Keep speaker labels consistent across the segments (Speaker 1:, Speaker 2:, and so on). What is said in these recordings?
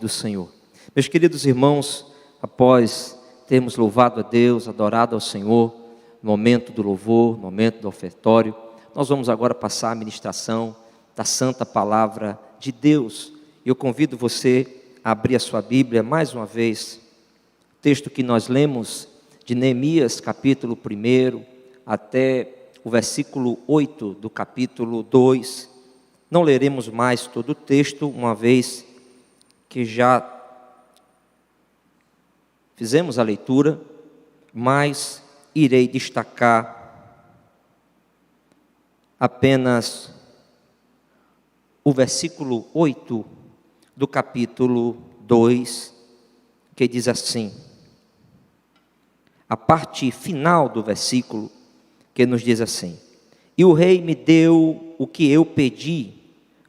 Speaker 1: do Senhor. Meus queridos irmãos, após termos louvado a Deus, adorado ao Senhor, no momento do louvor, no momento do ofertório, nós vamos agora passar a ministração da Santa Palavra de Deus. Eu convido você a abrir a sua Bíblia mais uma vez, o texto que nós lemos de Neemias, capítulo 1, até o versículo 8 do capítulo 2. Não leremos mais todo o texto, uma vez que já fizemos a leitura, mas irei destacar apenas o versículo 8 do capítulo 2, que diz assim, a parte final do versículo, que nos diz assim: e o rei me deu o que eu pedi,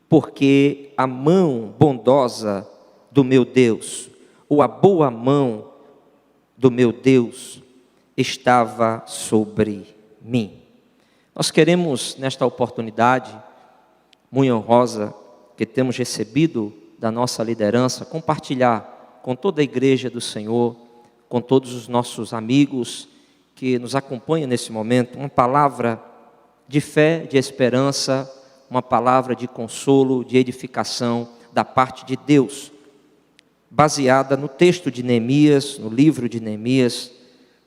Speaker 1: porque a mão bondosa do meu Deus, ou a boa mão do meu Deus, estava sobre mim. Nós queremos, nesta oportunidade muito honrosa que temos recebido da nossa liderança, compartilhar com toda a igreja do Senhor, com todos os nossos amigos que nos acompanham nesse momento, uma palavra de fé, de esperança, uma palavra de consolo, de edificação da parte de Deus, baseada no texto de Neemias, no livro de Neemias,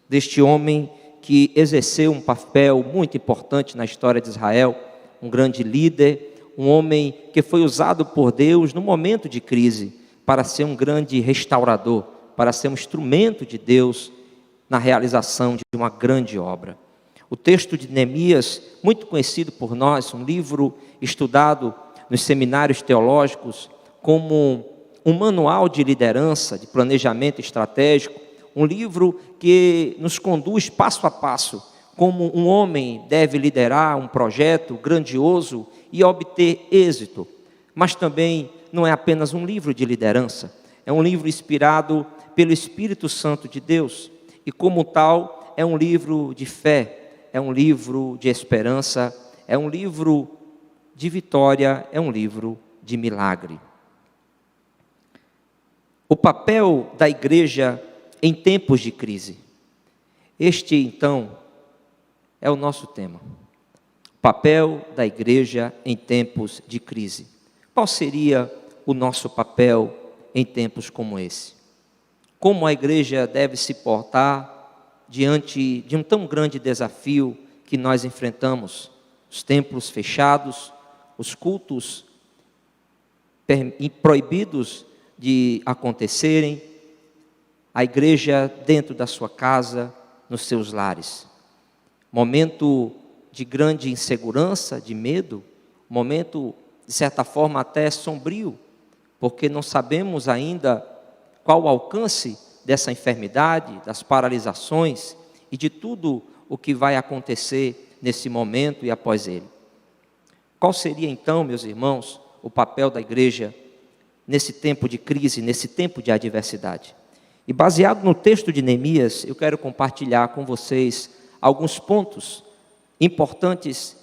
Speaker 1: deste homem que exerceu um papel muito importante na história de Israel, um grande líder, um homem que foi usado por Deus no momento de crise, para ser um grande restaurador, para ser um instrumento de Deus na realização de uma grande obra. O texto de Neemias, muito conhecido por nós, um livro estudado nos seminários teológicos como um manual de liderança, de planejamento estratégico, um livro que nos conduz passo a passo, como um homem deve liderar um projeto grandioso e obter êxito. Mas também não é apenas um livro de liderança, é um livro inspirado pelo Espírito Santo de Deus, e como tal, é um livro de fé, é um livro de esperança, é um livro de vitória, é um livro de milagre. O papel da igreja em tempos de crise. Este, então, é o nosso tema. O papel da igreja em tempos de crise. Qual seria o nosso papel em tempos como esse? Como a igreja deve se portar diante de um tão grande desafio que nós enfrentamos? Os templos fechados, os cultos proibidos de acontecerem, a igreja dentro da sua casa, nos seus lares. Momento de grande insegurança, de medo, momento de certa forma até sombrio, porque não sabemos ainda qual o alcance dessa enfermidade, das paralisações e de tudo o que vai acontecer nesse momento e após ele. Qual seria então, meus irmãos, o papel da igreja nesse tempo de crise, nesse tempo de adversidade? E baseado no texto de Neemias, eu quero compartilhar com vocês alguns pontos importantes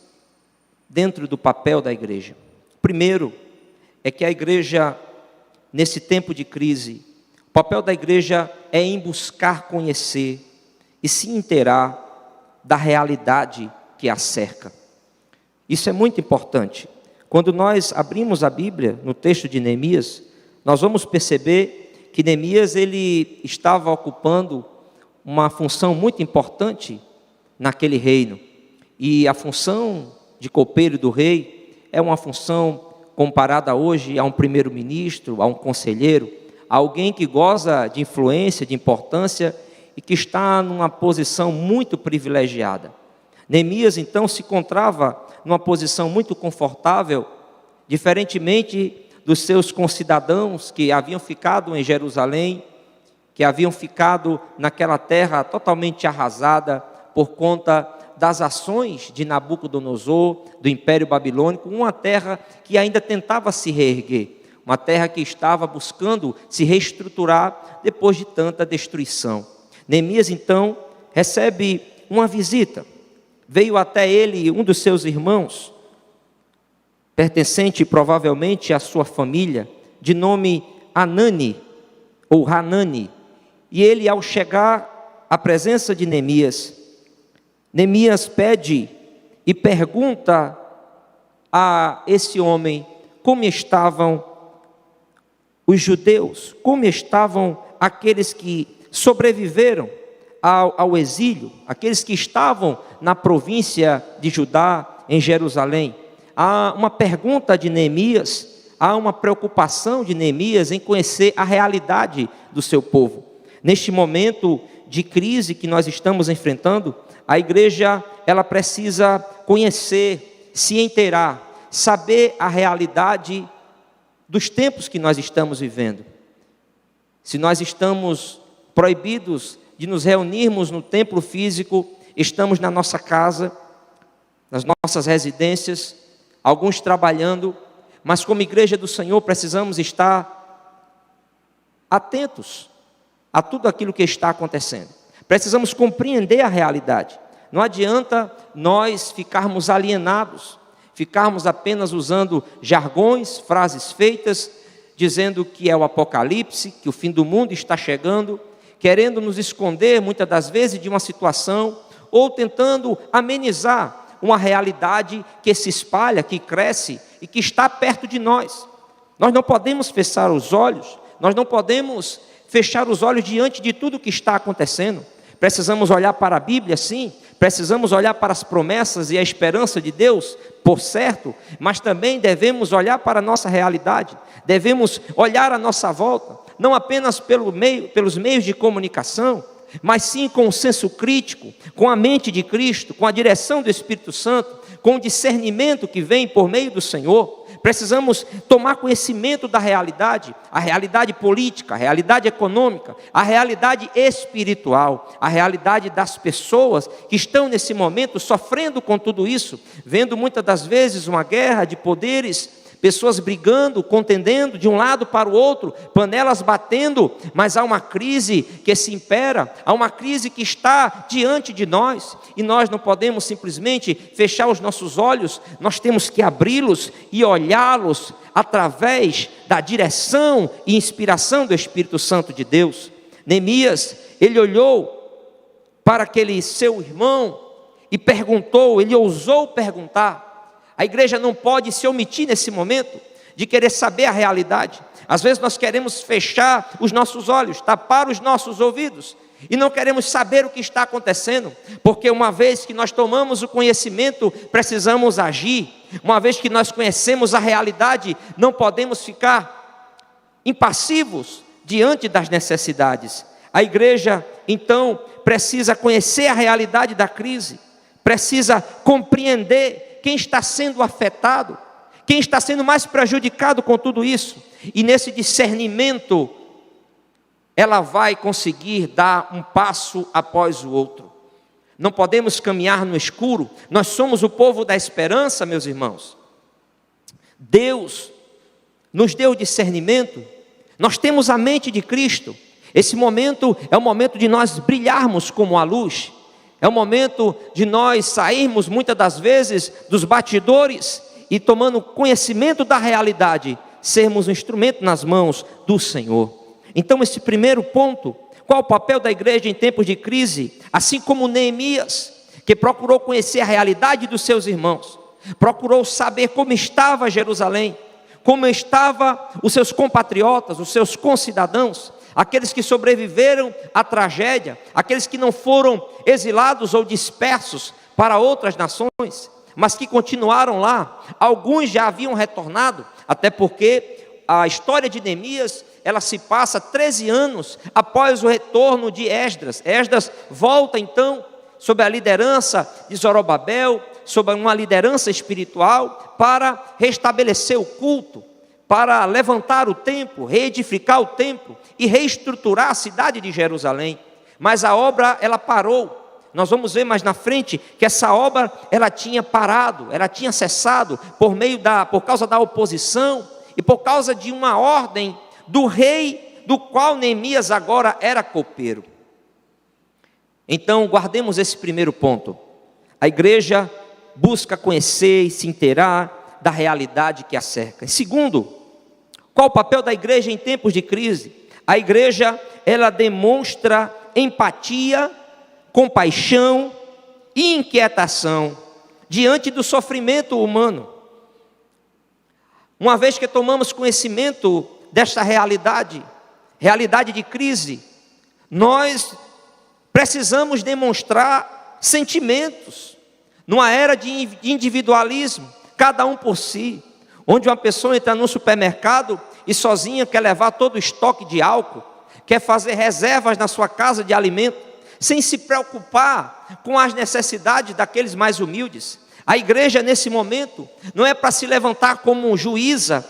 Speaker 1: dentro do papel da igreja. Primeiro, é que a igreja, nesse tempo de crise, o papel da igreja é em buscar conhecer e se inteirar da realidade que a cerca. Isso é muito importante. Quando nós abrimos a Bíblia, no texto de Neemias, nós vamos perceber que Neemias ele estava ocupando uma função muito importante naquele reino. E a função de copeiro do rei é uma função comparada hoje a um primeiro-ministro, a um conselheiro, alguém que goza de influência, de importância e que está numa posição muito privilegiada. Neemias, então, se encontrava numa posição muito confortável, diferentemente dos seus concidadãos que haviam ficado em Jerusalém, que haviam ficado naquela terra totalmente arrasada por conta das ações de Nabucodonosor, do Império Babilônico, uma terra que ainda tentava se reerguer, uma terra que estava buscando se reestruturar depois de tanta destruição. Neemias, então, recebe uma visita. Veio até ele um dos seus irmãos, pertencente provavelmente à sua família, de nome Hanani, ou Hanani, e ele, ao chegar à presença de Neemias, Neemias pede e pergunta a esse homem como estavam os judeus, como estavam aqueles que sobreviveram ao exílio, aqueles que estavam na província de Judá, em Jerusalém. Há uma pergunta de Neemias, há uma preocupação de Neemias em conhecer a realidade do seu povo. Neste momento de crise que nós estamos enfrentando, a igreja, ela precisa conhecer, se inteirar, saber a realidade dos tempos que nós estamos vivendo. Se nós estamos proibidos de nos reunirmos no templo físico, estamos na nossa casa, nas nossas residências, alguns trabalhando, mas como igreja do Senhor precisamos estar atentos a tudo aquilo que está acontecendo. Precisamos compreender a realidade. Não adianta nós ficarmos alienados, ficarmos apenas usando jargões, frases feitas, dizendo que é o apocalipse, que o fim do mundo está chegando, querendo nos esconder muitas das vezes de uma situação, ou tentando amenizar uma realidade que se espalha, que cresce e que está perto de nós. Nós não podemos fechar os olhos, nós não podemos fechar os olhos diante de tudo que está acontecendo. Precisamos olhar para a Bíblia, sim, precisamos olhar para as promessas e a esperança de Deus, por certo, mas também devemos olhar para a nossa realidade, devemos olhar à nossa volta, não apenas pelos meios de comunicação, mas sim com o senso crítico, com a mente de Cristo, com a direção do Espírito Santo, com o discernimento que vem por meio do Senhor. Precisamos tomar conhecimento da realidade, a realidade política, a realidade econômica, a realidade espiritual, a realidade das pessoas que estão nesse momento sofrendo com tudo isso, vendo muitas das vezes uma guerra de poderes, pessoas brigando, contendendo de um lado para o outro, panelas batendo, mas há uma crise que se impera, há uma crise que está diante de nós, e nós não podemos simplesmente fechar os nossos olhos, nós temos que abri-los e olhá-los através da direção e inspiração do Espírito Santo de Deus. Neemias, ele olhou para aquele seu irmão e perguntou, ele ousou perguntar. A igreja não pode se omitir nesse momento de querer saber a realidade. Às vezes nós queremos fechar os nossos olhos, tapar os nossos ouvidos e não queremos saber o que está acontecendo, porque uma vez que nós tomamos o conhecimento, precisamos agir. Uma vez que nós conhecemos a realidade, não podemos ficar impassivos diante das necessidades. A igreja, então, precisa conhecer a realidade da crise, precisa compreender quem está sendo afetado, quem está sendo mais prejudicado com tudo isso, e nesse discernimento, ela vai conseguir dar um passo após o outro. Não podemos caminhar no escuro, nós somos o povo da esperança, meus irmãos. Deus nos deu discernimento, nós temos a mente de Cristo. Esse momento é o momento de nós brilharmos como a luz, é o momento de nós sairmos muitas das vezes dos bastidores e tomando conhecimento da realidade, sermos um instrumento nas mãos do Senhor. Então esse primeiro ponto, qual o papel da igreja em tempos de crise? Assim como Neemias, que procurou conhecer a realidade dos seus irmãos, procurou saber como estava Jerusalém, como estavam os seus compatriotas, os seus concidadãos, aqueles que sobreviveram à tragédia, aqueles que não foram exilados ou dispersos para outras nações, mas que continuaram lá. Alguns já haviam retornado, até porque a história de Neemias, ela se passa 13 anos após o retorno de Esdras. Esdras volta então sob a liderança de Zorobabel, sob uma liderança espiritual, para restabelecer o culto, para levantar o templo, reedificar o templo e reestruturar a cidade de Jerusalém. Mas a obra, ela parou. Nós vamos ver mais na frente que essa obra, ela tinha parado, ela tinha cessado por causa da oposição e por causa de uma ordem do rei, do qual Neemias agora era copeiro. Então, guardemos esse primeiro ponto. A igreja busca conhecer e se inteirar da realidade que a cerca. Em segundo, Qual o papel da igreja em tempos de crise? A igreja, ela demonstra empatia, compaixão e inquietação diante do sofrimento humano. Uma vez que tomamos conhecimento desta realidade de crise, nós precisamos demonstrar sentimentos. Numa era de individualismo, cada um por si, onde uma pessoa entra no supermercado e sozinha quer levar todo o estoque de álcool, quer fazer reservas na sua casa de alimento, sem se preocupar com as necessidades daqueles mais humildes. A igreja, nesse momento, não é para se levantar como juíza,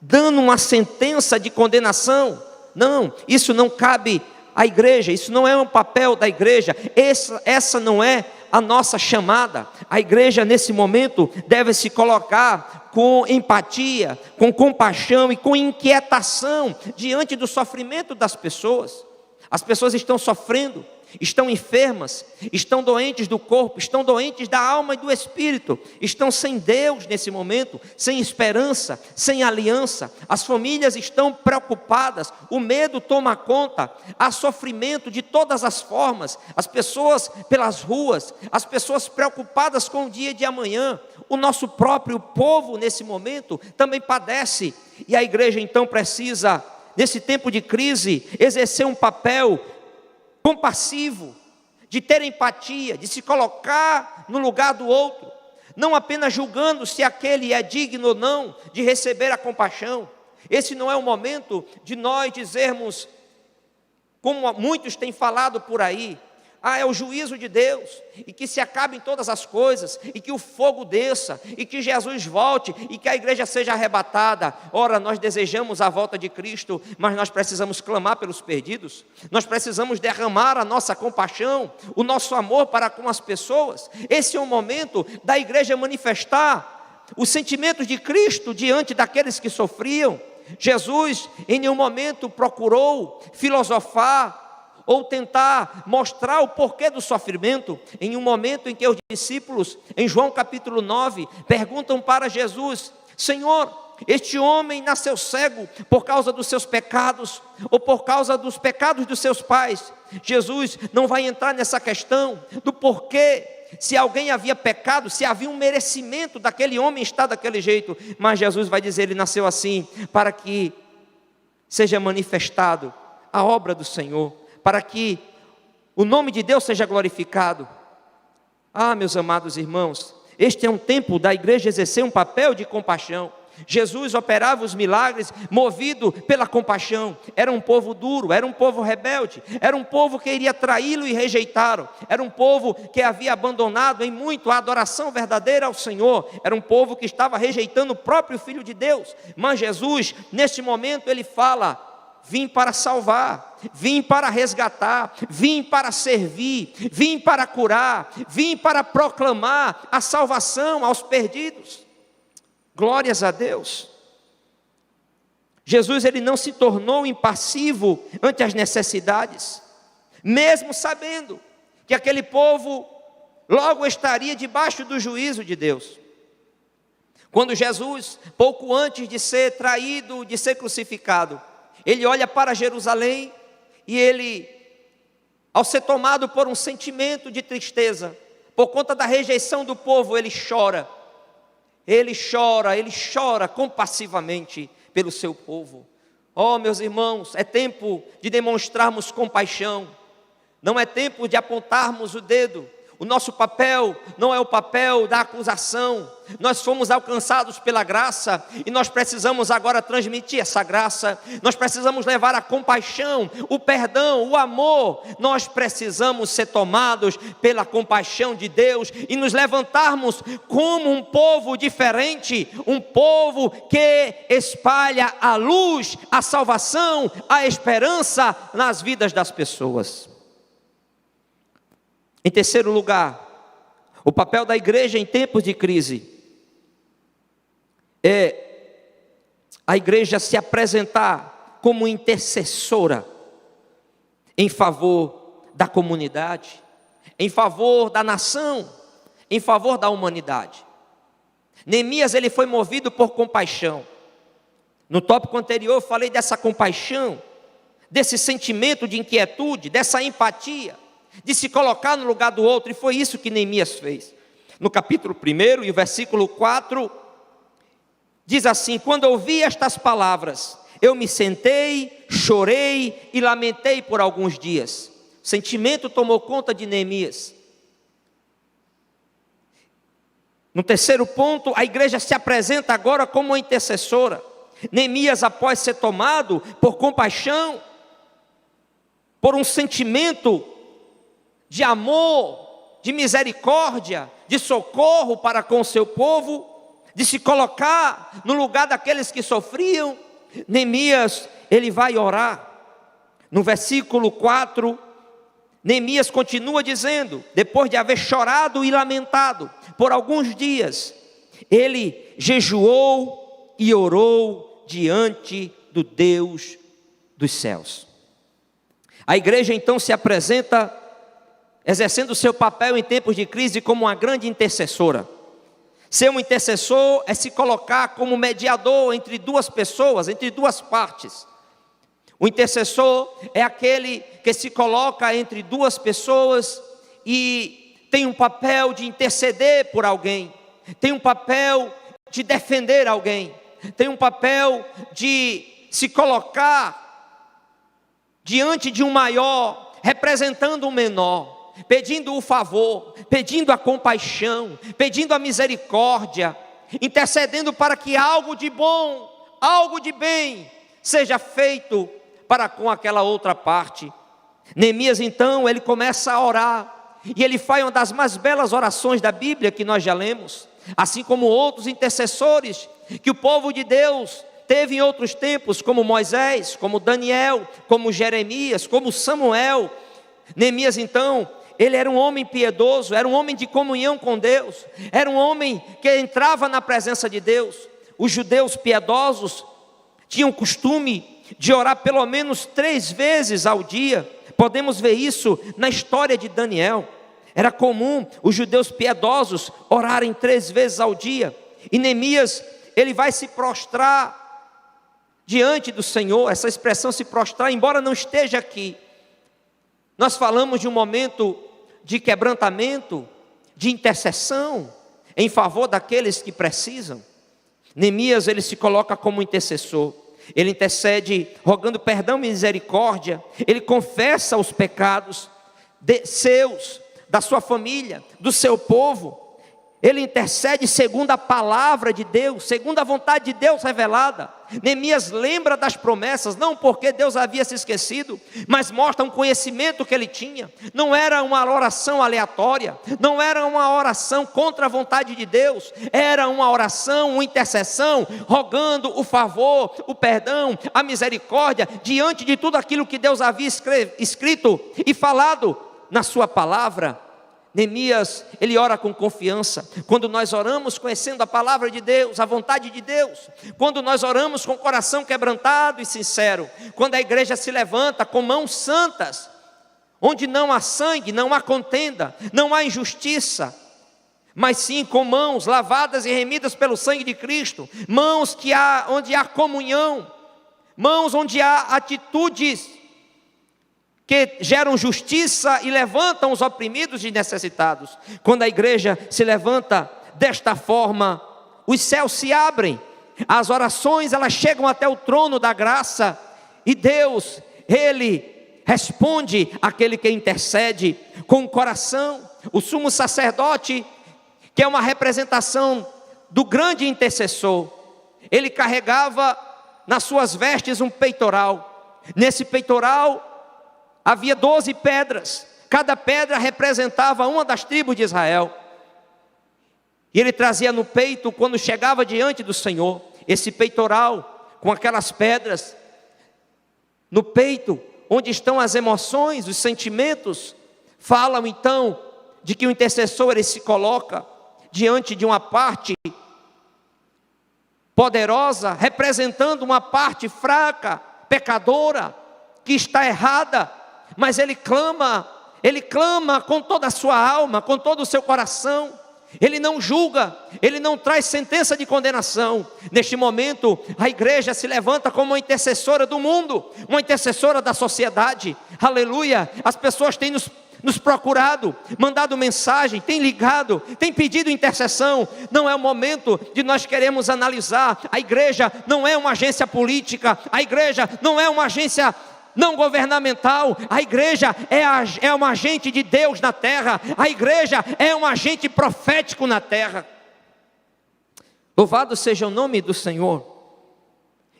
Speaker 1: dando uma sentença de condenação. Não, isso não cabe à igreja, isso não é um papel da igreja, essa não é a nossa chamada. A igreja, nesse momento, deve se colocar com empatia, com compaixão e com inquietação diante do sofrimento das pessoas. As pessoas estão sofrendo, estão enfermas, estão doentes do corpo, estão doentes da alma e do espírito, estão sem Deus nesse momento, sem esperança, sem aliança. As famílias estão preocupadas, o medo toma conta, há sofrimento de todas as formas, as pessoas pelas ruas, as pessoas preocupadas com o dia de amanhã. O nosso próprio povo nesse momento também padece, e a igreja então precisa, nesse tempo de crise, exercer um papel compassivo, de ter empatia, de se colocar no lugar do outro, não apenas julgando se aquele é digno ou não de receber a compaixão. Esse não é o momento de nós dizermos, como muitos têm falado por aí, é o juízo de Deus, e que se acabem todas as coisas, e que o fogo desça, e que Jesus volte, e que a igreja seja arrebatada. Ora, nós desejamos a volta de Cristo, mas nós precisamos clamar pelos perdidos, nós precisamos derramar a nossa compaixão, o nosso amor para com as pessoas. Esse é o momento da igreja manifestar os sentimentos de Cristo diante daqueles que sofriam. Jesus em nenhum momento procurou filosofar, ou tentar mostrar o porquê do sofrimento. Em um momento em que os discípulos, em João capítulo 9, perguntam para Jesus: Senhor, este homem nasceu cego por causa dos seus pecados, ou por causa dos pecados dos seus pais? Jesus não vai entrar nessa questão do porquê, se alguém havia pecado, se havia um merecimento daquele homem estar daquele jeito, mas Jesus vai dizer: ele nasceu assim, para que seja manifestado a obra do Senhor, para que o nome de Deus seja glorificado. Meus amados irmãos, este é um tempo da igreja exercer um papel de compaixão. Jesus operava os milagres movido pela compaixão. Era um povo duro, era um povo rebelde, era um povo que iria traí-lo e rejeitaram, era um povo que havia abandonado em muito a adoração verdadeira ao Senhor, era um povo que estava rejeitando o próprio Filho de Deus. Mas Jesus, neste momento, ele fala: vim para salvar, vim para resgatar, vim para servir, vim para curar, vim para proclamar a salvação aos perdidos. Glórias a Deus. Jesus, ele não se tornou impassivo ante as necessidades, mesmo sabendo que aquele povo logo estaria debaixo do juízo de Deus. Quando Jesus, pouco antes de ser traído, de ser crucificado, ele olha para Jerusalém e ele, ao ser tomado por um sentimento de tristeza, por conta da rejeição do povo, ele chora compassivamente pelo seu povo. Meus irmãos, é tempo de demonstrarmos compaixão, não é tempo de apontarmos o dedo. O nosso papel não é o papel da acusação. Nós fomos alcançados pela graça e nós precisamos agora transmitir essa graça. Nós precisamos levar a compaixão, o perdão, o amor. Nós precisamos ser tomados pela compaixão de Deus e nos levantarmos como um povo diferente, um povo que espalha a luz, a salvação, a esperança nas vidas das pessoas. Em terceiro lugar, o papel da igreja em tempos de crise é a igreja se apresentar como intercessora em favor da comunidade, em favor da nação, em favor da humanidade. Neemias, ele foi movido por compaixão. No tópico anterior eu falei dessa compaixão, desse sentimento de inquietude, dessa empatia, de se colocar no lugar do outro, e foi isso que Neemias fez. No capítulo 1 e o versículo 4, diz assim: quando ouvi estas palavras, eu me sentei, chorei e lamentei por alguns dias. O sentimento tomou conta de Neemias. No terceiro ponto, a igreja se apresenta agora como uma intercessora. Neemias, após ser tomado por compaixão, por um sentimento de amor, de misericórdia, de socorro para com o seu povo, de se colocar no lugar daqueles que sofriam, Neemias, ele vai orar. No versículo 4, Neemias continua dizendo, depois de haver chorado e lamentado por alguns dias, ele jejuou e orou diante do Deus dos céus. A igreja então se apresenta, exercendo o seu papel em tempos de crise como uma grande intercessora. Ser um intercessor é se colocar como mediador entre duas pessoas, entre duas partes. O intercessor é aquele que se coloca entre duas pessoas e tem um papel de interceder por alguém, tem um papel de defender alguém, tem um papel de se colocar diante de um maior, representando um menor, pedindo o favor, pedindo a compaixão, pedindo a misericórdia, intercedendo para que algo de bom, algo de bem seja feito para com aquela outra parte. Neemias então, ele começa a orar, e ele faz uma das mais belas orações da Bíblia que nós já lemos, assim como outros intercessores que o povo de Deus teve em outros tempos, como Moisés, como Daniel, como Jeremias, como Samuel. Neemias então, ele era um homem piedoso, era um homem de comunhão com Deus, era um homem que entrava na presença de Deus. Os judeus piedosos tinham costume de orar pelo menos 3 vezes ao dia. Podemos ver isso na história de Daniel. Era comum os judeus piedosos orarem 3 vezes ao dia. E Neemias, ele vai se prostrar diante do Senhor. Essa expressão se prostrar, embora não esteja aqui, nós falamos de um momento de quebrantamento, de intercessão em favor daqueles que precisam. Neemias, ele se coloca como intercessor. Ele intercede rogando perdão e misericórdia. Ele confessa os pecados seus, da sua família, do seu povo. Ele intercede segundo a palavra de Deus, segundo a vontade de Deus revelada. Neemias lembra das promessas, não porque Deus havia se esquecido, mas mostra um conhecimento que ele tinha. Não era uma oração aleatória, não era uma oração contra a vontade de Deus, era uma oração, uma intercessão, rogando o favor, o perdão, a misericórdia, diante de tudo aquilo que Deus havia escrito e falado na sua palavra. Neemias, ele ora com confiança. Quando nós oramos conhecendo a palavra de Deus, a vontade de Deus, quando nós oramos com o coração quebrantado e sincero, quando a igreja se levanta com mãos santas, onde não há sangue, não há contenda, não há injustiça, mas sim com mãos lavadas e remidas pelo sangue de Cristo, mãos onde há comunhão, mãos onde há atitudes que geram justiça e levantam os oprimidos e necessitados. Quando a igreja se levanta desta forma, os céus se abrem, as orações elas chegam até o trono da graça, e Deus, Ele responde àquele que intercede com o coração. O sumo sacerdote, que é uma representação do grande intercessor, ele carregava nas suas vestes um peitoral. Nesse peitoral havia 12 pedras, cada pedra representava uma das tribos de Israel, e ele trazia no peito, quando chegava diante do Senhor, esse peitoral com aquelas pedras, no peito, onde estão as emoções, os sentimentos, falam então, de que o intercessor ele se coloca diante de uma parte poderosa, representando uma parte fraca, pecadora, que está errada, mas ele clama com toda a sua alma, com todo o seu coração, Ele não julga, Ele não traz sentença de condenação. Neste momento, a igreja se levanta como uma intercessora do mundo, uma intercessora da sociedade. Aleluia! As pessoas têm nos procurado, mandado mensagem, têm ligado, têm pedido intercessão. Não é o momento de nós queremos analisar. A igreja não é uma agência política, a igreja não é uma agência não governamental, a igreja é um agente de Deus na terra, a igreja é um agente profético na terra. Louvado seja o nome do Senhor.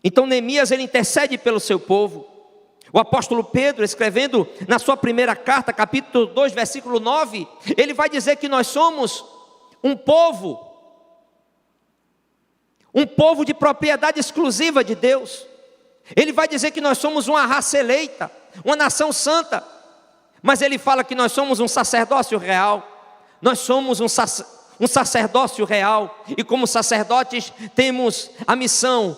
Speaker 1: Então Neemias, ele intercede pelo seu povo. O apóstolo Pedro, escrevendo na sua primeira carta, capítulo 2, versículo 9, ele vai dizer que nós somos um povo de propriedade exclusiva de Deus. Ele vai dizer que nós somos uma raça eleita, uma nação santa, mas ele fala que nós somos um sacerdócio real. Nós somos um sacerdócio real, e como sacerdotes temos a missão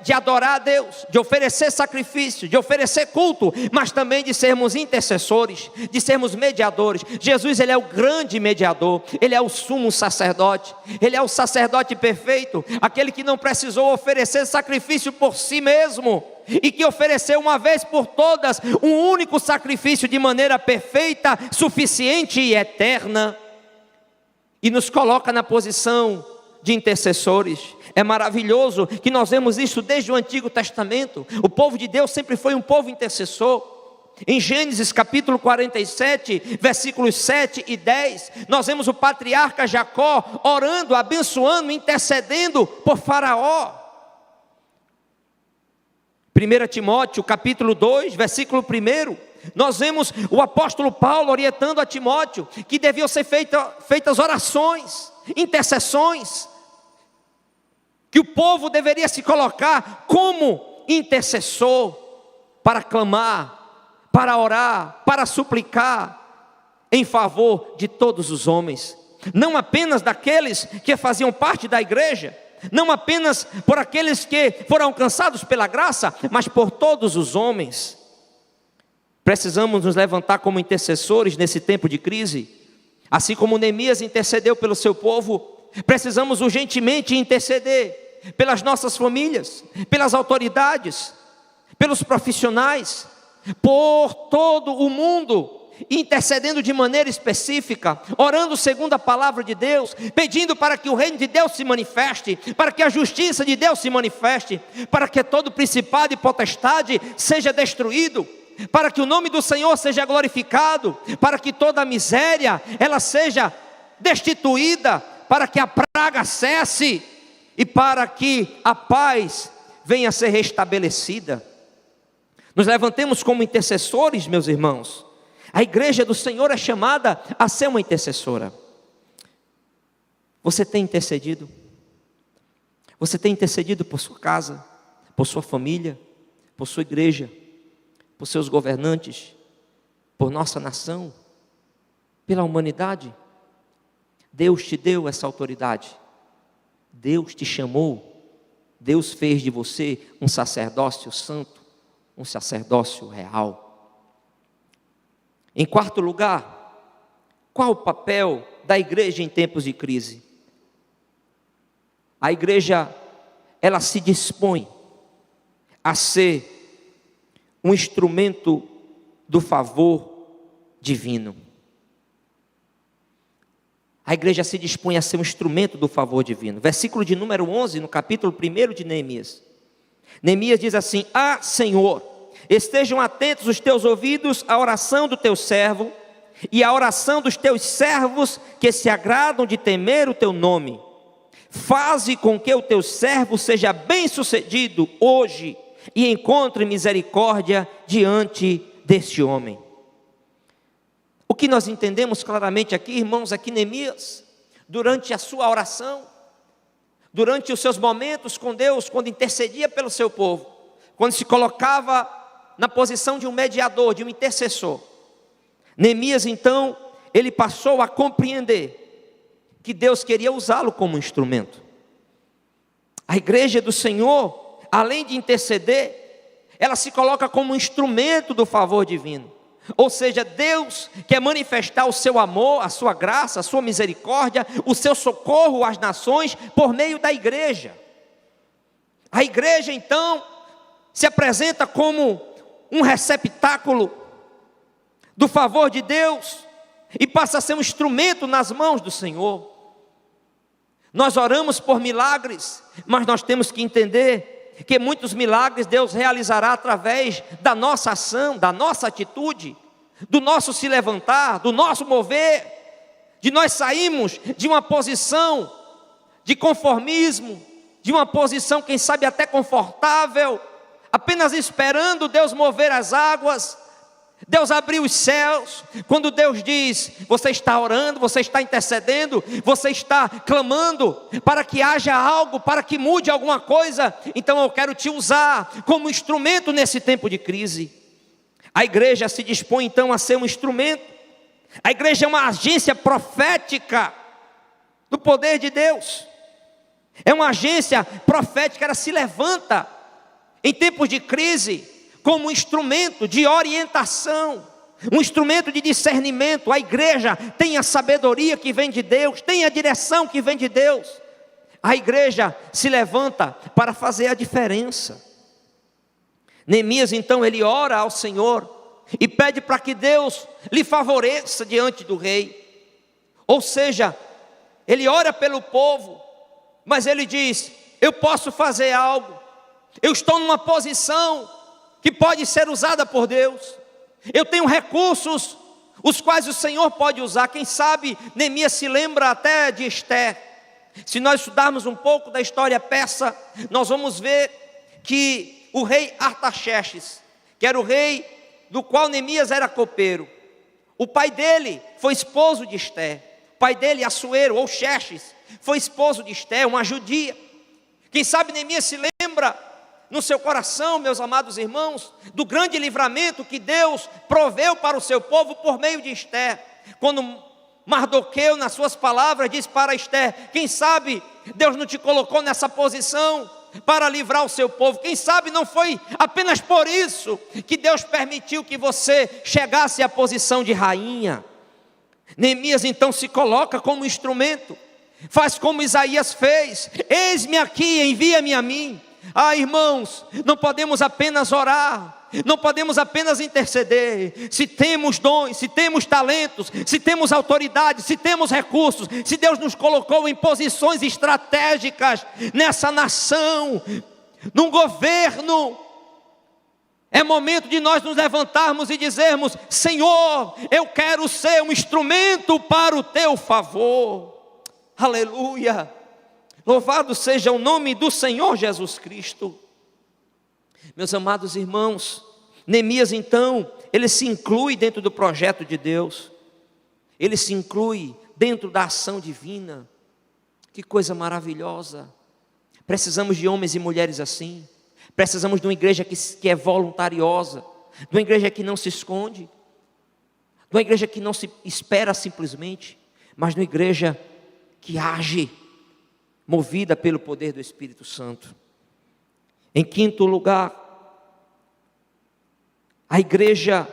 Speaker 1: de adorar a Deus, de oferecer sacrifício, de oferecer culto, mas também de sermos intercessores, de sermos mediadores. Jesus, ele é o grande mediador, ele é o sumo sacerdote, ele é o sacerdote perfeito, aquele que não precisou oferecer sacrifício por si mesmo, e que ofereceu uma vez por todas um único sacrifício de maneira perfeita, suficiente e eterna, e nos coloca na posição de intercessores. É maravilhoso que nós vemos isso desde o Antigo Testamento. O povo de Deus sempre foi um povo intercessor. Em Gênesis capítulo 47, versículos 7 e 10, nós vemos o patriarca Jacó orando, abençoando, intercedendo por Faraó. 1 Timóteo capítulo 2, versículo 1, nós vemos o apóstolo Paulo orientando a Timóteo que deviam ser feitas orações, intercessões, que o povo deveria se colocar como intercessor para clamar, para orar, para suplicar em favor de todos os homens, não apenas daqueles que faziam parte da igreja, não apenas por aqueles que foram alcançados pela graça, mas por todos os homens. Precisamos nos levantar como intercessores nesse tempo de crise, assim como Neemias intercedeu pelo seu povo. Precisamos urgentemente interceder pelas nossas famílias, pelas autoridades, pelos profissionais, por todo o mundo, intercedendo de maneira específica, orando segundo a palavra de Deus, pedindo para que o reino de Deus se manifeste, para que a justiça de Deus se manifeste, para que todo principado e potestade seja destruído, para que o nome do Senhor seja glorificado, para que toda a miséria ela seja destituída, para que a praga cesse e para que a paz venha a ser restabelecida. Nos levantemos como intercessores, meus irmãos. A igreja do Senhor é chamada a ser uma intercessora. Você tem intercedido? Você tem intercedido por sua casa, por sua família, por sua igreja, por seus governantes, por nossa nação, pela humanidade? Deus te deu essa autoridade, Deus te chamou, Deus fez de você um sacerdócio santo, um sacerdócio real. Em quarto lugar, qual o papel da igreja em tempos de crise? A igreja, ela se dispõe a ser um instrumento do favor divino. A igreja se dispõe a ser um instrumento do favor divino. Versículo de número 11, no capítulo 1 de Neemias. Neemias diz assim: Ah, Senhor, estejam atentos os teus ouvidos à oração do teu servo e à oração dos teus servos que se agradam de temer o teu nome. Faze com que o teu servo seja bem-sucedido hoje e encontre misericórdia diante deste homem. O que nós entendemos claramente aqui, irmãos, é que Neemias, durante a sua oração, durante os seus momentos com Deus, quando intercedia pelo seu povo, quando se colocava na posição de um mediador, de um intercessor, Neemias então, ele passou a compreender que Deus queria usá-lo como instrumento. A igreja do Senhor, além de interceder, ela se coloca como um instrumento do favor divino. Ou seja, Deus quer manifestar o seu amor, a sua graça, a sua misericórdia, o seu socorro às nações por meio da igreja. A igreja então se apresenta como um receptáculo do favor de Deus e passa a ser um instrumento nas mãos do Senhor. Nós oramos por milagres, mas nós temos que entender que muitos milagres Deus realizará através da nossa ação, da nossa atitude, do nosso se levantar, do nosso mover, de nós sairmos de uma posição de conformismo, de uma posição, quem sabe até confortável, apenas esperando Deus mover as águas, Deus abriu os céus. Quando Deus diz, você está orando, você está intercedendo, você está clamando para que haja algo, para que mude alguma coisa, então eu quero te usar como instrumento nesse tempo de crise. A igreja se dispõe então a ser um instrumento. A igreja é uma agência profética do poder de Deus. É uma agência profética, ela se levanta em tempos de crise como um instrumento de orientação, um instrumento de discernimento. A igreja tem a sabedoria que vem de Deus, tem a direção que vem de Deus. A igreja se levanta para fazer a diferença. Neemias então ele ora ao Senhor e pede para que Deus lhe favoreça diante do rei. Ou seja, ele ora pelo povo, mas ele diz, eu posso fazer algo, eu estou numa posição que pode ser usada por Deus, eu tenho recursos, os quais o Senhor pode usar. Quem sabe Neemias se lembra até de Esther. Se nós estudarmos um pouco da história persa, nós vamos ver que o rei Artaxerxes, que era o rei do qual Neemias era copeiro, o pai dele foi esposo de Esther, o pai dele, Assuero ou Xerxes, foi esposo de Esther, uma judia. Quem sabe Neemias se lembra no seu coração, meus amados irmãos, do grande livramento que Deus proveu para o seu povo por meio de Esther. Quando Mardoqueu, nas suas palavras, diz para Esther, quem sabe Deus não te colocou nessa posição para livrar o seu povo. Quem sabe não foi apenas por isso que Deus permitiu que você chegasse à posição de rainha. Neemias então se coloca como instrumento, faz como Isaías fez, eis-me aqui, envia-me a mim. Ah, irmãos, não podemos apenas orar, não podemos apenas interceder. Se temos dons, se temos talentos, se temos autoridade, se temos recursos, se Deus nos colocou em posições estratégicas nessa nação, num governo, é momento de nós nos levantarmos e dizermos, Senhor, eu quero ser um instrumento para o teu favor. Aleluia. Louvado seja o nome do Senhor Jesus Cristo. Meus amados irmãos, Neemias então, ele se inclui dentro do projeto de Deus, ele se inclui dentro da ação divina. Que coisa maravilhosa. Precisamos de homens e mulheres assim. Precisamos de uma igreja que é voluntariosa, de uma igreja que não se esconde, de uma igreja que não se espera simplesmente, mas de uma igreja que age, movida pelo poder do Espírito Santo. Em quinto lugar, a igreja,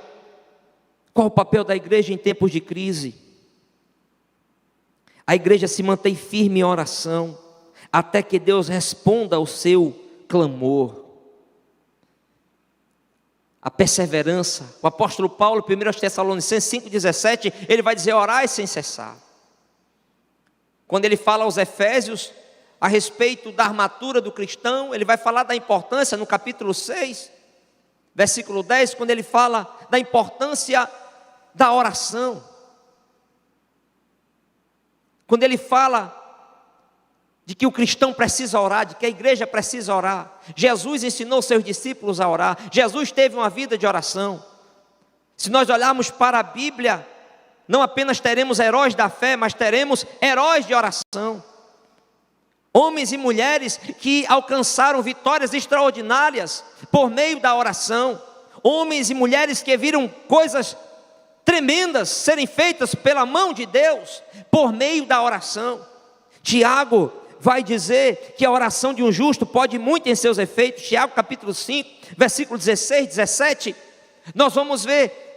Speaker 1: qual o papel da igreja em tempos de crise? A igreja se mantém firme em oração, até que Deus responda ao seu clamor. A perseverança, o apóstolo Paulo, 1 Tessalonicenses 5,17, ele vai dizer, orai sem cessar. Quando ele fala aos Efésios, a respeito da armadura do cristão, ele vai falar da importância, no capítulo 6, versículo 10, quando ele fala da importância da oração. Quando ele fala de que o cristão precisa orar, de que a igreja precisa orar. Jesus ensinou seus discípulos a orar. Jesus teve uma vida de oração. Se nós olharmos para a Bíblia, não apenas teremos heróis da fé, mas teremos heróis de oração. Homens e mulheres que alcançaram vitórias extraordinárias por meio da oração. Homens e mulheres que viram coisas tremendas serem feitas pela mão de Deus por meio da oração. Tiago vai dizer que a oração de um justo pode muito em seus efeitos. Tiago capítulo 5, versículo 16, 17. Nós vamos ver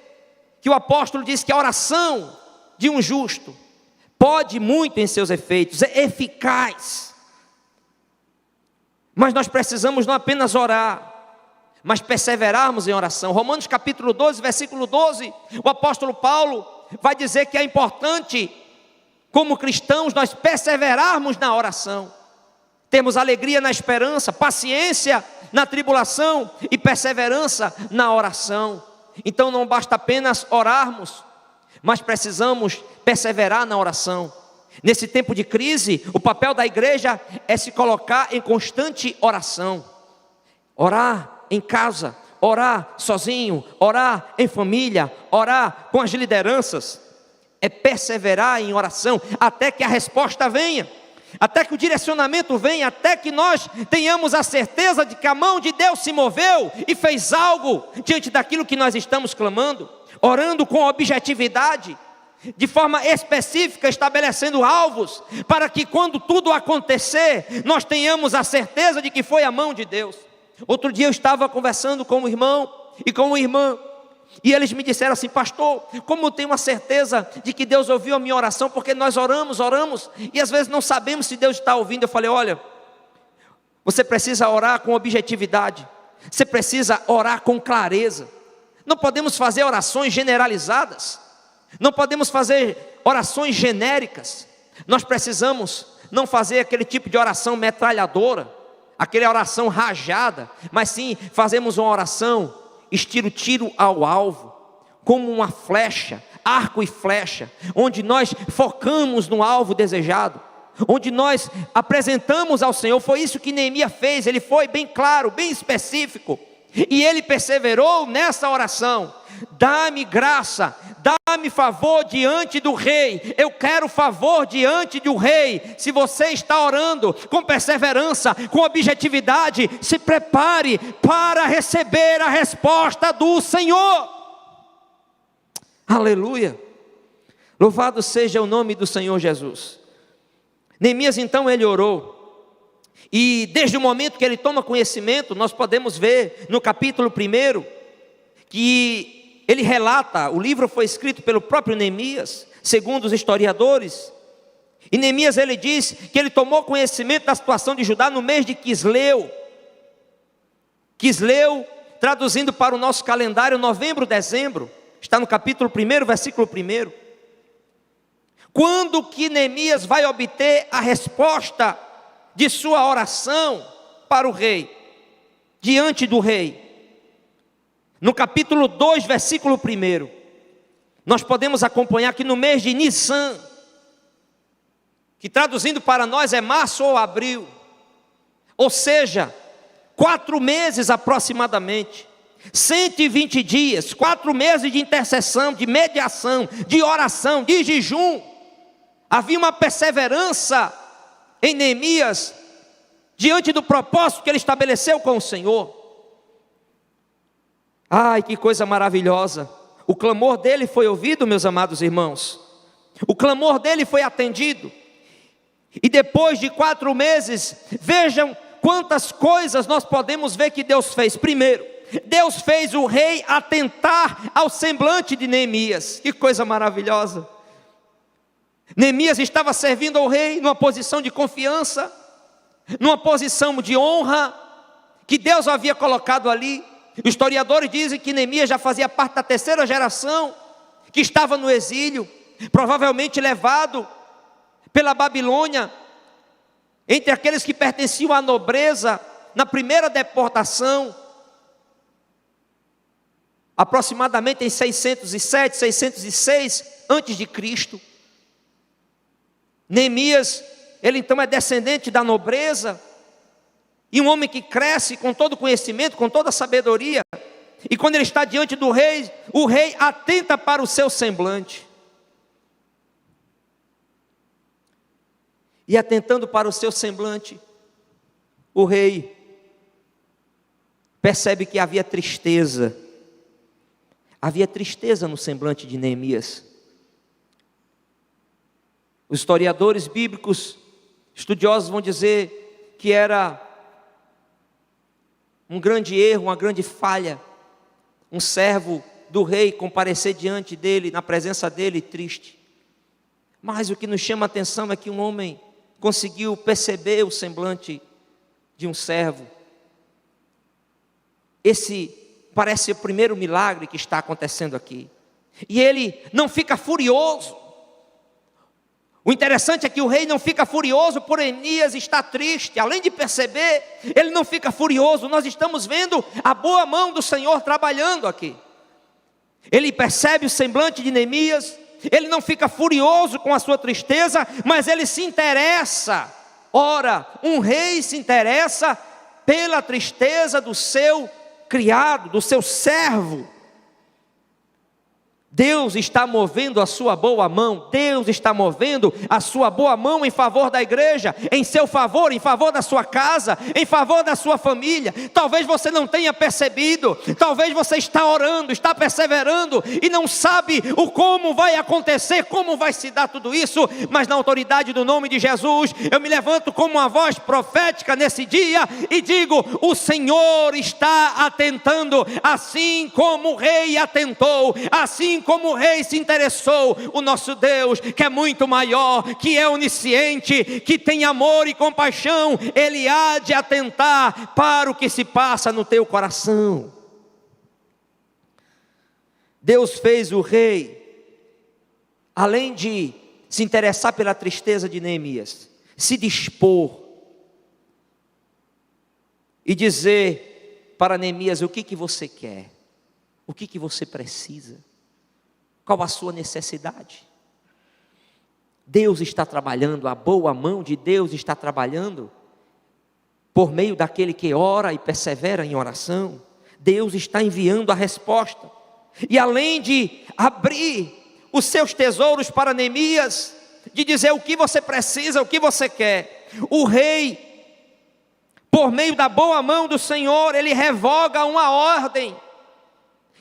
Speaker 1: que o apóstolo diz que a oração de um justo pode muito em seus efeitos, é eficaz. Mas nós precisamos não apenas orar, mas perseverarmos em oração. Romanos capítulo 12, versículo 12, o apóstolo Paulo vai dizer que é importante, como cristãos, nós perseverarmos na oração. Temos alegria na esperança, paciência na tribulação e perseverança na oração. Então não basta apenas orarmos, mas precisamos perseverar na oração. Nesse tempo de crise, o papel da igreja é se colocar em constante oração. Orar em casa, orar sozinho, orar em família, orar com as lideranças. É perseverar em oração até que a resposta venha, até que o direcionamento venha, até que nós tenhamos a certeza de que a mão de Deus se moveu e fez algo diante daquilo que nós estamos clamando, orando com objetividade, de forma específica, estabelecendo alvos, para que quando tudo acontecer, nós tenhamos a certeza de que foi a mão de Deus. Outro dia eu estava conversando com um irmão e com uma irmã, e eles me disseram assim: pastor, como eu tenho a certeza de que Deus ouviu a minha oração, porque nós oramos, e às vezes não sabemos se Deus está ouvindo. Eu falei: olha, você precisa orar com objetividade, você precisa orar com clareza. Não podemos fazer orações generalizadas, não podemos fazer orações genéricas. Nós precisamos não fazer aquele tipo de oração metralhadora, aquela oração rajada, mas sim fazemos uma oração estilo tiro ao alvo, como uma flecha, arco e flecha, onde nós focamos no alvo desejado, onde nós apresentamos ao Senhor. Foi isso que Neemias fez, ele foi bem claro, bem específico, e ele perseverou nessa oração: dá-me graça, dá-me favor diante do rei, eu quero favor diante do rei. Se você está orando com perseverança, com objetividade, se prepare para receber a resposta do Senhor. Aleluia, louvado seja o nome do Senhor Jesus. Neemias então ele orou, e desde o momento que ele toma conhecimento, nós podemos ver no capítulo 1, que ele relata, o livro foi escrito pelo próprio Neemias, segundo os historiadores, e Neemias ele diz que ele tomou conhecimento da situação de Judá no mês de Quisleu, traduzindo para o nosso calendário, novembro, dezembro, está no capítulo 1, versículo 1, quando que Neemias vai obter a resposta de sua oração para o rei, diante do rei. No capítulo 2, versículo 1, nós podemos acompanhar que no mês de Nissan, que traduzindo para nós é março ou abril, ou seja, 4 meses aproximadamente, 120 dias, 4 meses de intercessão, de mediação, de oração, de jejum. Havia uma perseverança em Neemias, diante do propósito que ele estabeleceu com o Senhor. Ai, que coisa maravilhosa! O clamor dele foi ouvido, meus amados irmãos. O clamor dele foi atendido. E depois de 4 meses, vejam quantas coisas nós podemos ver que Deus fez. Primeiro, Deus fez o rei atentar ao semblante de Neemias. Que coisa maravilhosa! Neemias estava servindo ao rei numa posição de confiança, numa posição de honra, que Deus havia colocado ali. Os historiadores dizem que Neemias já fazia parte da 3ª geração, que estava no exílio, provavelmente levado pela Babilônia, entre aqueles que pertenciam à nobreza, na primeira deportação, aproximadamente em 607, 606 antes de Cristo. Neemias, ele então é descendente da nobreza, e um homem que cresce com todo conhecimento, com toda sabedoria, e quando ele está diante do rei, o rei atenta para o seu semblante, e atentando para o seu semblante, o rei percebe que havia tristeza no semblante de Neemias. Os historiadores bíblicos, estudiosos vão dizer que era um grande erro, uma grande falha, um servo do rei comparecer diante dele, na presença dele, triste. Mas o que nos chama a atenção é que um homem conseguiu perceber o semblante de um servo. Esse parece o primeiro milagre que está acontecendo aqui. E ele não fica furioso. O interessante é que o rei não fica furioso por Neemias estar triste. Além de perceber, ele não fica furioso. Nós estamos vendo a boa mão do Senhor trabalhando aqui. Ele percebe o semblante de Neemias. Ele não fica furioso com a sua tristeza, mas ele se interessa. Ora, um rei se interessa pela tristeza do seu criado, do seu servo. Deus está movendo a sua boa mão, Deus está movendo a sua boa mão em favor da igreja, em seu favor, em favor da sua casa, em favor da sua família. Talvez você não tenha percebido, talvez você está orando, está perseverando e não sabe o como vai acontecer, como vai se dar tudo isso, mas na autoridade do nome de Jesus, eu me levanto como uma voz profética nesse dia e digo: o Senhor está atentando, assim como o rei atentou, assim como o rei se interessou. O nosso Deus, que é muito maior, que é onisciente, que tem amor e compaixão, Ele há de atentar para o que se passa no teu coração. Deus fez o rei, além de se interessar pela tristeza de Neemias, se dispor e dizer para Neemias: o que você quer? O que você precisa? Qual a sua necessidade? Deus está trabalhando, a boa mão de Deus está trabalhando por meio daquele que ora e persevera em oração. Deus está enviando a resposta. E além de abrir os seus tesouros para Neemias, de dizer o que você precisa, o que você quer, o rei, por meio da boa mão do Senhor, ele revoga uma ordem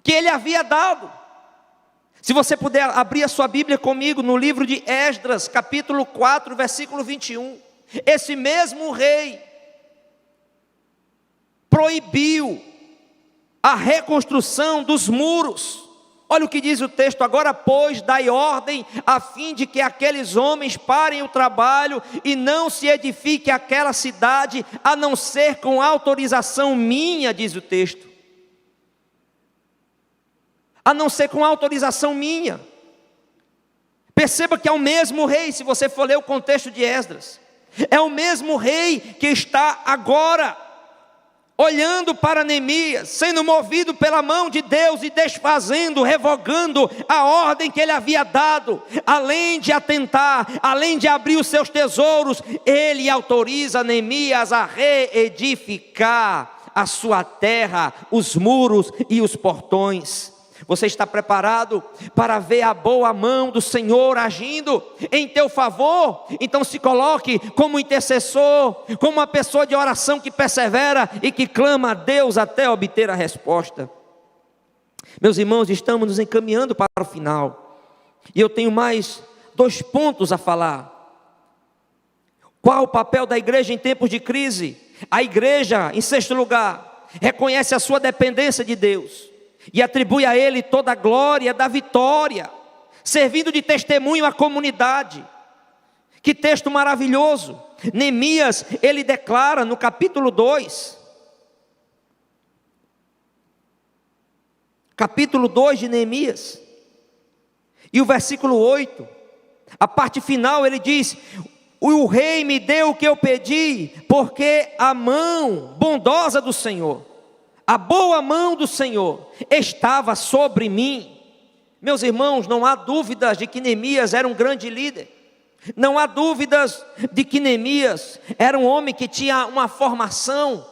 Speaker 1: que ele havia dado. Se você puder abrir a sua Bíblia comigo no livro de Esdras, capítulo 4, versículo 21. Esse mesmo rei proibiu a reconstrução dos muros. Olha o que diz o texto: agora, pois, dai ordem a fim de que aqueles homens parem o trabalho e não se edifique aquela cidade, a não ser com autorização minha, diz o texto. A não ser com autorização minha. Perceba que é o mesmo rei, se você for ler o contexto de Esdras, é o mesmo rei que está agora olhando para Neemias, sendo movido pela mão de Deus e desfazendo, revogando a ordem que ele havia dado. Além de atentar, além de abrir os seus tesouros, ele autoriza Neemias a reedificar a sua terra, os muros e os portões. Você está preparado para ver a boa mão do Senhor agindo em teu favor? Então se coloque como intercessor, como uma pessoa de oração que persevera e que clama a Deus até obter a resposta. Meus irmãos, estamos nos encaminhando para o final. E eu tenho mais 2 pontos a falar. Qual o papel da igreja em tempos de crise? A igreja, em 6º lugar, reconhece a sua dependência de Deus e atribui a Ele toda a glória da vitória, servindo de testemunho à comunidade. Que texto maravilhoso! Neemias, ele declara no capítulo 2, capítulo 2 de Neemias, e o versículo 8, a parte final, ele diz: o rei me deu o que eu pedi, porque a mão bondosa do Senhor, a boa mão do Senhor estava sobre mim. Meus irmãos, não há dúvidas de que Neemias era um grande líder. Não há dúvidas de que Neemias era um homem que tinha uma formação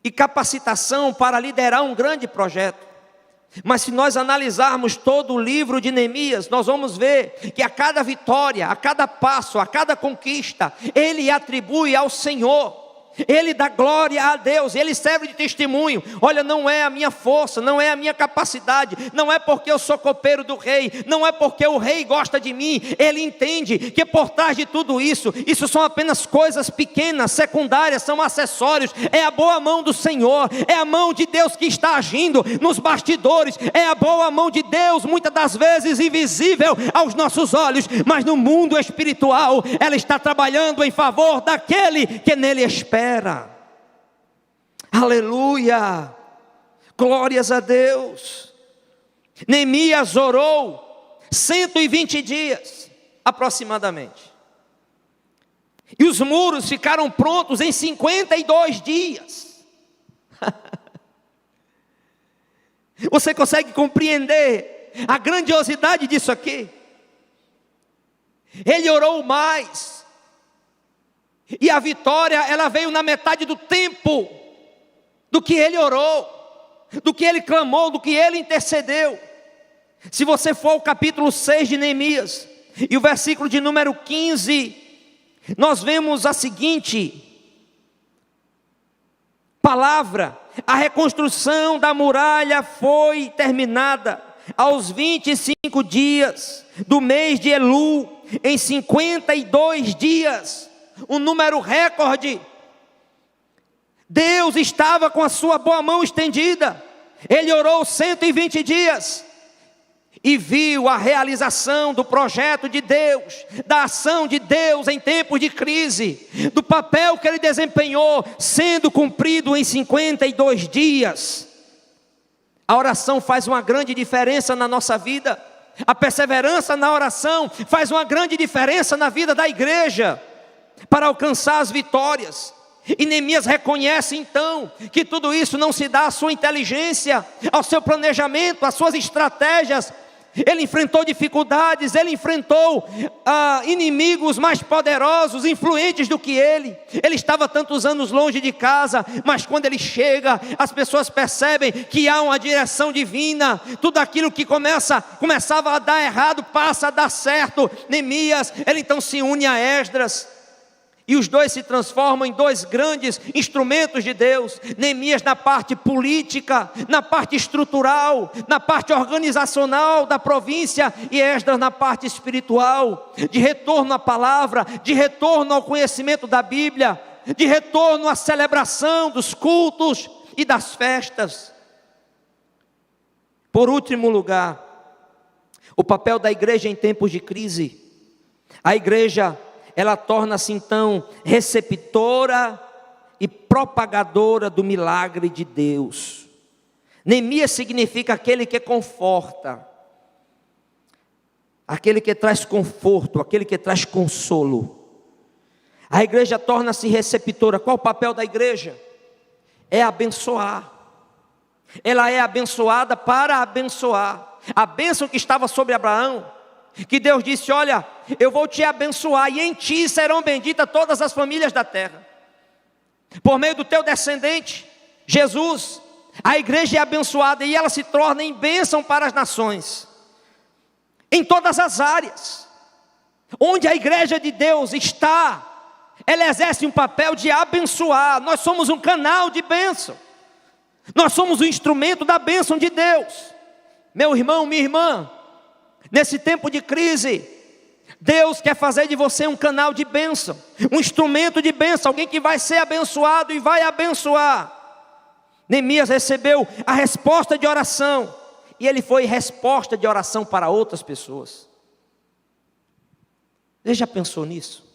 Speaker 1: e capacitação para liderar um grande projeto. Mas se nós analisarmos todo o livro de Neemias, nós vamos ver que a cada vitória, a cada passo, a cada conquista, ele atribui ao Senhor. ele dá glória a Deus, ele serve de testemunho. Olha, não é a minha força, não é a minha capacidade, não é porque eu sou copeiro do rei, não é porque o rei gosta de mim. Ele entende que por trás de tudo isso, isso são apenas coisas pequenas, secundárias, são acessórios. É a boa mão do Senhor, é a mão de Deus que está agindo nos bastidores, é a boa mão de Deus, muitas das vezes invisível aos nossos olhos, mas no mundo espiritual, ela está trabalhando em favor daquele que nele espera. Aleluia, glórias a Deus. Neemias orou 120 dias aproximadamente, e os muros ficaram prontos em 52 dias. Você consegue compreender a grandiosidade disso aqui? Ele orou mais, e a vitória, ela veio na metade do tempo do que ele orou, do que ele clamou, do que ele intercedeu. Se você for ao capítulo 6 de Neemias, e o versículo de número 15, nós vemos a seguinte palavra: a reconstrução da muralha foi terminada aos 25 dias do mês de Elul, em 52 dias, um número recorde. Deus estava com a sua boa mão estendida. Ele orou 120 dias e viu a realização do projeto de Deus, da ação de Deus em tempos de crise, do papel que ele desempenhou sendo cumprido em 52 dias. A oração faz uma grande diferença na nossa vida. A perseverança na oração faz uma grande diferença na vida da igreja, para alcançar as vitórias. E Neemias reconhece então que tudo isso não se dá à sua inteligência, ao seu planejamento, às suas estratégias. Ele enfrentou dificuldades, ele enfrentou inimigos mais poderosos, influentes do que ele. Ele estava tantos anos longe de casa, mas quando ele chega, as pessoas percebem que há uma direção divina. Tudo aquilo que começava a dar errado, passa a dar certo. Neemias, ele então se une a Esdras, e os dois se transformam em dois grandes instrumentos de Deus. Neemias na parte política, na parte estrutural, na parte organizacional da província, e Esdras na parte espiritual, de retorno à palavra, de retorno ao conhecimento da Bíblia, de retorno à celebração dos cultos e das festas. Por último lugar, o papel da igreja em tempos de crise. A igreja, ela torna-se então receptora e propagadora do milagre de Deus. Neemias significa aquele que conforta, aquele que traz conforto, aquele que traz consolo. A igreja torna-se receptora. Qual o papel da igreja? É abençoar. Ela é abençoada para abençoar. A bênção que estava sobre Abraão, que Deus disse: olha, eu vou te abençoar, e em ti serão benditas todas as famílias da terra. Por meio do teu descendente, Jesus, a igreja é abençoada, e ela se torna em bênção para as nações. Em todas as áreas onde a igreja de Deus está, ela exerce um papel de abençoar. Nós somos um canal de bênção. Nós somos um instrumento da bênção de Deus. Meu irmão, minha irmã, nesse tempo de crise, Deus quer fazer de você um canal de bênção, um instrumento de bênção, alguém que vai ser abençoado e vai abençoar. Neemias recebeu a resposta de oração, e ele foi resposta de oração para outras pessoas. Você já pensou nisso?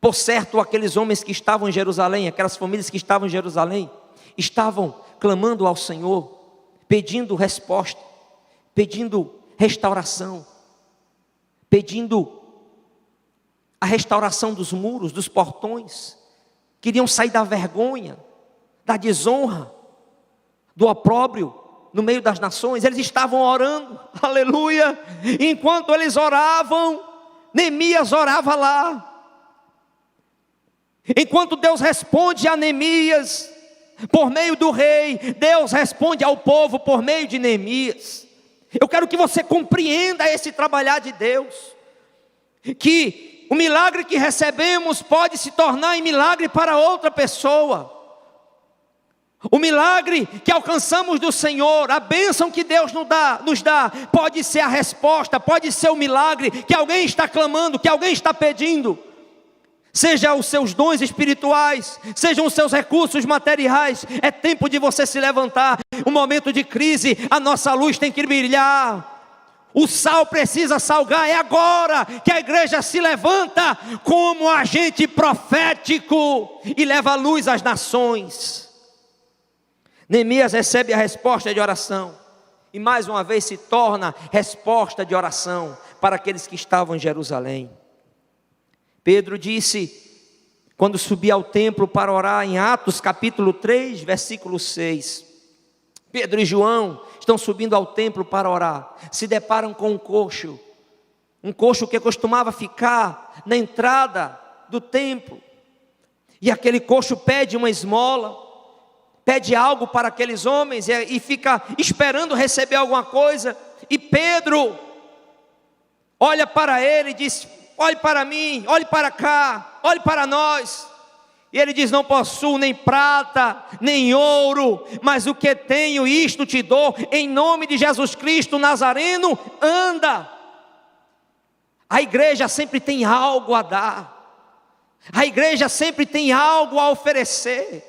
Speaker 1: Por certo, aqueles homens que estavam em Jerusalém, aquelas famílias que estavam em Jerusalém, estavam clamando ao Senhor, pedindo resposta, pedindo restauração, pedindo a restauração dos muros, dos portões. Queriam sair da vergonha, da desonra, do opróbrio no meio das nações. Eles estavam orando, aleluia. Enquanto eles oravam, Neemias orava lá. Enquanto Deus responde a Neemias por meio do rei, Deus responde ao povo por meio de Neemias. Eu quero que você compreenda esse trabalhar de Deus, que o milagre que recebemos pode se tornar em milagre para outra pessoa. O milagre que alcançamos do Senhor, a bênção que Deus nos dá, pode ser a resposta, pode ser o milagre que alguém está clamando, que alguém está pedindo. Seja os seus dons espirituais, sejam os seus recursos materiais, é tempo de você se levantar. Um momento de crise, a nossa luz tem que brilhar. O sal precisa salgar, é agora que a igreja se levanta como agente profético e leva a luz às nações. Neemias recebe a resposta de oração e mais uma vez se torna resposta de oração para aqueles que estavam em Jerusalém. Pedro disse, quando subia ao templo para orar, em Atos capítulo 3, versículo 6, Pedro e João estão subindo ao templo para orar, se deparam com um coxo que costumava ficar na entrada do templo, e aquele coxo pede uma esmola, pede algo para aqueles homens e fica esperando receber alguma coisa, e Pedro olha para ele e diz, olhe para mim, olhe para cá, olhe para nós. E ele diz, não possuo nem prata, nem ouro, mas o que tenho, isto te dou, em nome de Jesus Cristo Nazareno, anda. A igreja sempre tem algo a dar, a igreja sempre tem algo a oferecer.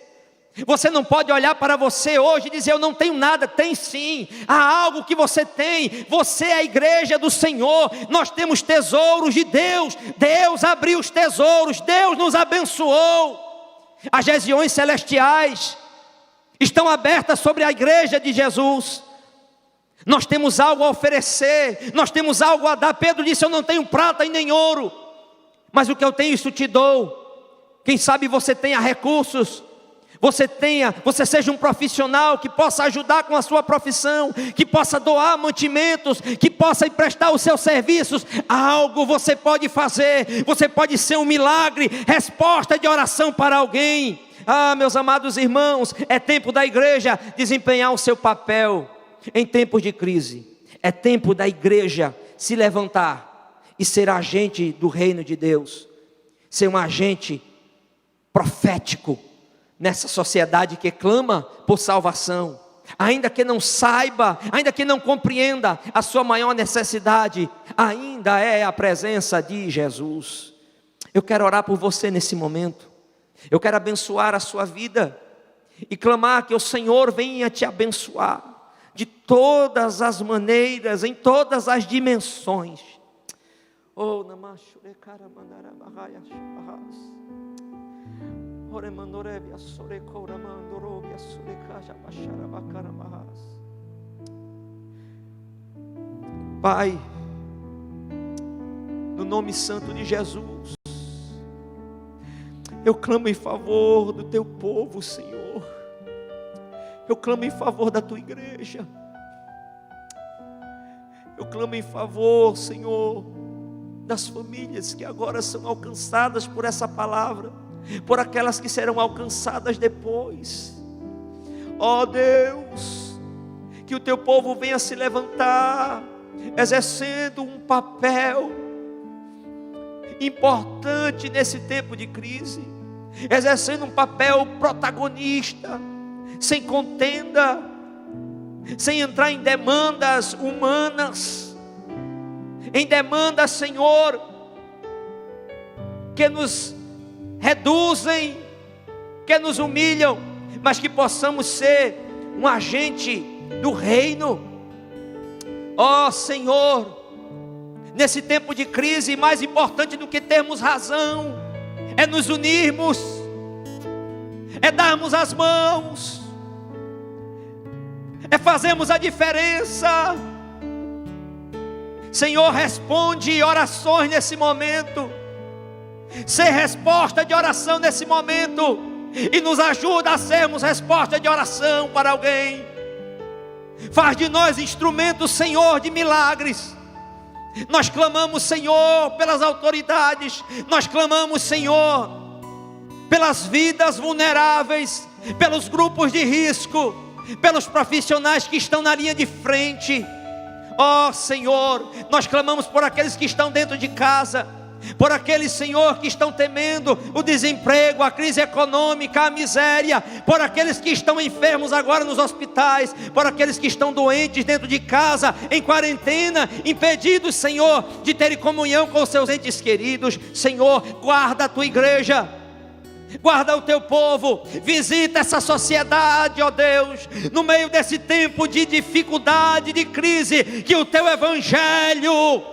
Speaker 1: Você não pode olhar para você hoje e dizer, eu não tenho nada. Tem sim, há algo que você tem. Você é a igreja do Senhor, nós temos tesouros de Deus. Deus abriu os tesouros, Deus nos abençoou. As regiões celestiais estão abertas sobre a igreja de Jesus. Nós temos algo a oferecer, nós temos algo a dar. Pedro disse, eu não tenho prata e nem ouro, mas o que eu tenho, isso te dou. Quem sabe você tenha recursos, você seja um profissional que possa ajudar com a sua profissão, que possa doar mantimentos, que possa emprestar os seus serviços. Algo você pode fazer, você pode ser um milagre, resposta de oração para alguém. Meus amados irmãos, é tempo da igreja desempenhar o seu papel em tempos de crise. É tempo da igreja se levantar e ser agente do reino de Deus, ser um agente profético nessa sociedade que clama por salvação, ainda que não saiba, ainda que não compreenda, a sua maior necessidade ainda é a presença de Jesus. Eu quero orar por você nesse momento, eu quero abençoar a sua vida e clamar que o Senhor venha te abençoar de todas as maneiras, em todas as dimensões. Oh, Pai, no nome santo de Jesus, eu clamo em favor do teu povo, Senhor. Eu clamo em favor da tua igreja. Eu clamo em favor, Senhor, das famílias que agora são alcançadas por essa palavra, por aquelas que serão alcançadas depois. Ó Deus, que o teu povo venha se levantar, exercendo um papel importante nesse tempo de crise, exercendo um papel protagonista, sem contenda, sem entrar em demandas humanas, em demandas, Senhor, que nos reduzem, que nos humilham, mas que possamos ser um agente do reino. Ó Senhor, nesse tempo de crise, mais importante do que termos razão, é nos unirmos, é darmos as mãos, é fazermos a diferença. Senhor, responde orações nesse momento, ser resposta de oração nesse momento, e nos ajuda a sermos resposta de oração para alguém. Faz de nós instrumentos, Senhor, de milagres. Nós clamamos, Senhor, pelas autoridades, nós clamamos, Senhor, pelas vidas vulneráveis, pelos grupos de risco, pelos profissionais que estão na linha de frente. Ó Senhor, nós clamamos por aqueles que estão dentro de casa, por aqueles, Senhor, que estão temendo o desemprego, a crise econômica, a miséria, por aqueles que estão enfermos agora nos hospitais, por aqueles que estão doentes dentro de casa, em quarentena, impedidos, Senhor, de terem comunhão com os seus entes queridos. Senhor, guarda a tua igreja, guarda o teu povo, visita essa sociedade, ó Deus, no meio desse tempo de dificuldade, de crise, que o teu evangelho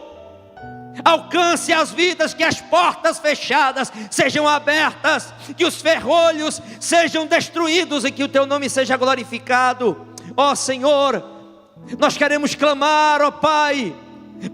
Speaker 1: alcance as vidas, que as portas fechadas sejam abertas, que os ferrolhos sejam destruídos e que o teu nome seja glorificado. Ó Senhor, nós queremos clamar, ó Pai,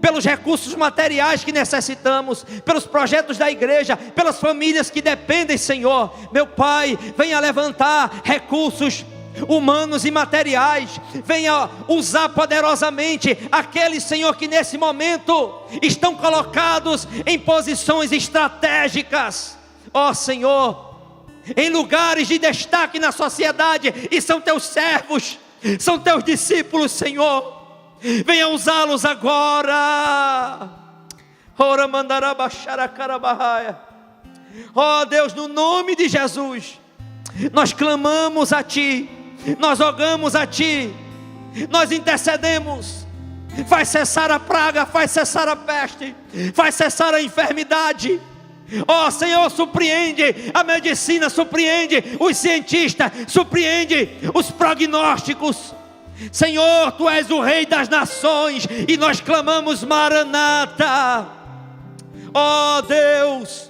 Speaker 1: pelos recursos materiais que necessitamos, pelos projetos da igreja, pelas famílias que dependem, Senhor. Meu Pai, venha levantar recursos humanos e materiais, venha usar poderosamente aqueles, Senhor, que nesse momento estão colocados em posições estratégicas, ó Senhor, em lugares de destaque na sociedade, e são teus servos, são teus discípulos, Senhor. Venha usá-los agora. Ora mandará baixar a carabarraia. Ó Deus, no nome de Jesus, nós clamamos a Ti, nós rogamos a Ti, nós intercedemos. Faz cessar a praga, faz cessar a peste, faz cessar a enfermidade. Ó Senhor, surpreende a medicina, surpreende os cientistas, surpreende os prognósticos. Senhor, Tu és o Rei das nações e nós clamamos Maranata. Ó Deus,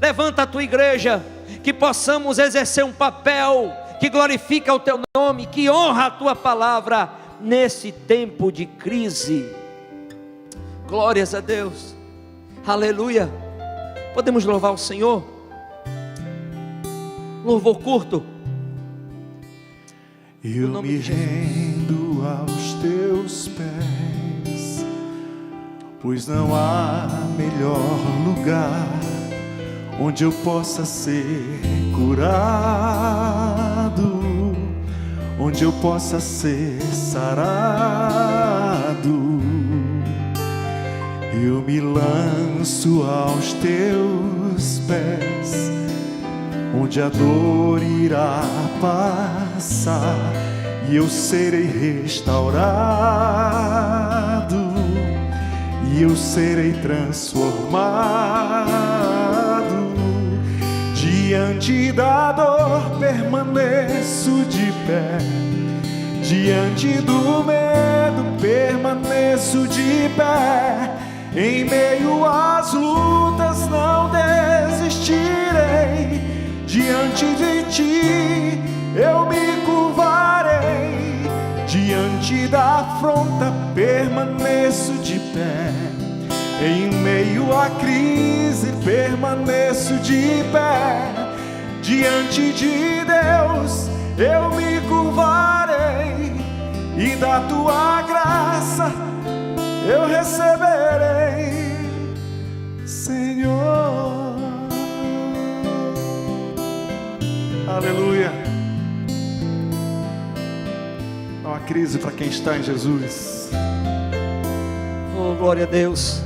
Speaker 1: levanta a Tua igreja, que possamos exercer um papel que glorifica o Teu nome, que honra a Tua palavra nesse tempo de crise. Glórias a Deus, aleluia. Podemos louvar o Senhor? Louvor curto.
Speaker 2: Eu me rendo aos Teus pés, pois não há melhor lugar onde eu possa ser curado, onde eu possa ser sarado. Eu me lanço aos Teus pés, onde a dor irá passar e eu serei restaurado, e eu serei transformado. Diante da dor permaneço de pé, diante do medo permaneço de pé. Em meio às lutas não desistirei, diante de Ti eu me curvarei, diante da afronta permaneço de pé. Em meio à crise permaneço de pé, diante de Deus eu me curvarei, e da Tua graça eu receberei, Senhor. Aleluia. Não há crise para quem está em Jesus.
Speaker 1: Oh, glória a Deus.